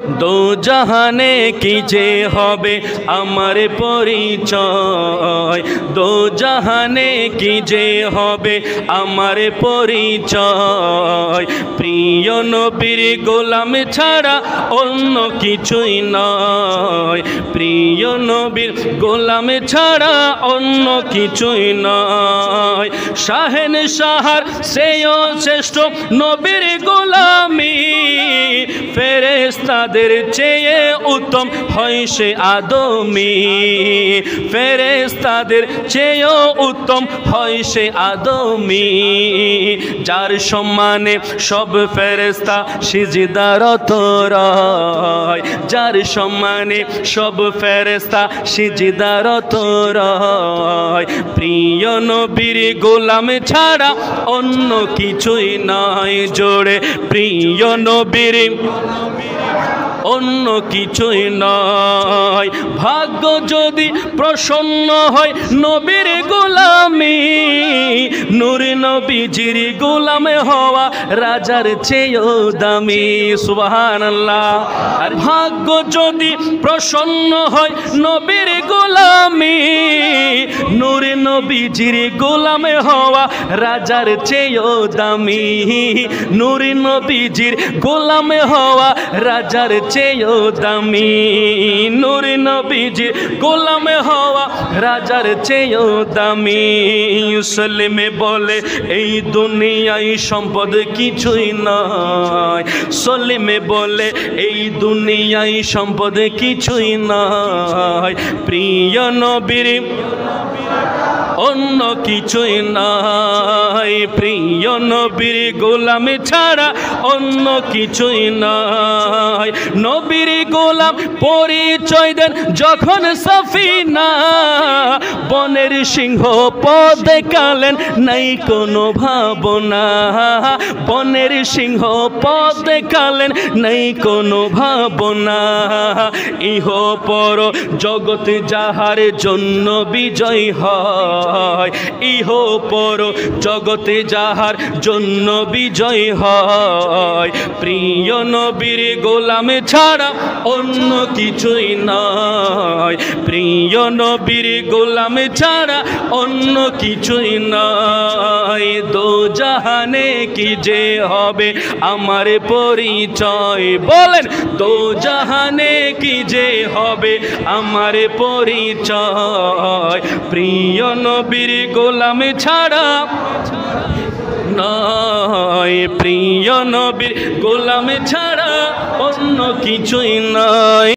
দো জাহানে কি যে হবে আমার পরিচয়, দো জাহানে কি যে হবে আমার পরিচয়। প্রিয় নবীর গোলাম ছাড়া অন্য কিছুই নয়, প্রিয় নবীর গোলাম ছাড়া অন্য কিছুই নয়। শাহেন সাহার সেও শ্রেষ্ঠ নবীর গোলামি, ফেরেশতাদের চেয়ে উত্তম হয় সে আদমি, ফেরেশতাদের চেয়েও উত্তম হয় সে আদমি। যার সম্মানে সব ফেরেশতা সিজদারত রয়, যার সম্মানে সব ফেরেশতা সিজদারত রয়। প্রিয় নবীর গোলাম ছাড়া অন্য কিছুই নয়, জোরে প্রিয় নবীর অন্য কিছুই নয়। ভাগ্য যদি প্রসন্ন হয় নবীর গোলামি, নূর নবীজির গোলামে হওয়া রাজার চেয়েও দামি। সুবহানাল্লাহ। আর ভাগ্য যদি প্রসন্ন হয় নবীর গোলামি, নূর নবীজির গোলামে হওয়া রাজার চেয়েও দামি, নূর নবীজির গোলামে হওয়া রাজার চেয়েও দামি, নূর নবীজির গোলামে হওয়া রাজার চেয়েও দামি। সলেমে বলে এই দুনিয়ায় সম্পদ কিছুই নয়, সলেমে বলে এই দুনিয়ায় সম্পদ কিছুই নয়। প্রিয় নবীর অন্য কিছুই নয়, প্রিয় নবীর গোলাম ছাড়া অন্য কিছুই নয়। নবীর গোলাম পরিচয় দেন যখন সফিনা, বনের সিংহ পথ দেখালেন নাই কোনো ভাবনা, বনের সিংহ পথ দেখালেন নাই কোনো ভাবনা। ইহ পর জগৎ যাহার জন্য বিজয় হয়, ইহ পর জগতে যাহার জন্য বিজয় হয়। প্রিয় নবীর গোলাম ছাড়া অন্য কিছুই নয়, প্রিয় নবীর গোলাম ছাড়া অন্য কিছুই নয়। দো জাহানে কি যে হবে আমার পরিচয়, বলেন দো জাহানে কি যে হবে আমার পরিচয়। প্রিয় নবীর গোলাম ছাড়া নয়, প্রিয় নবীর গোলাম ছাড়া অন্য কিছুই নয়।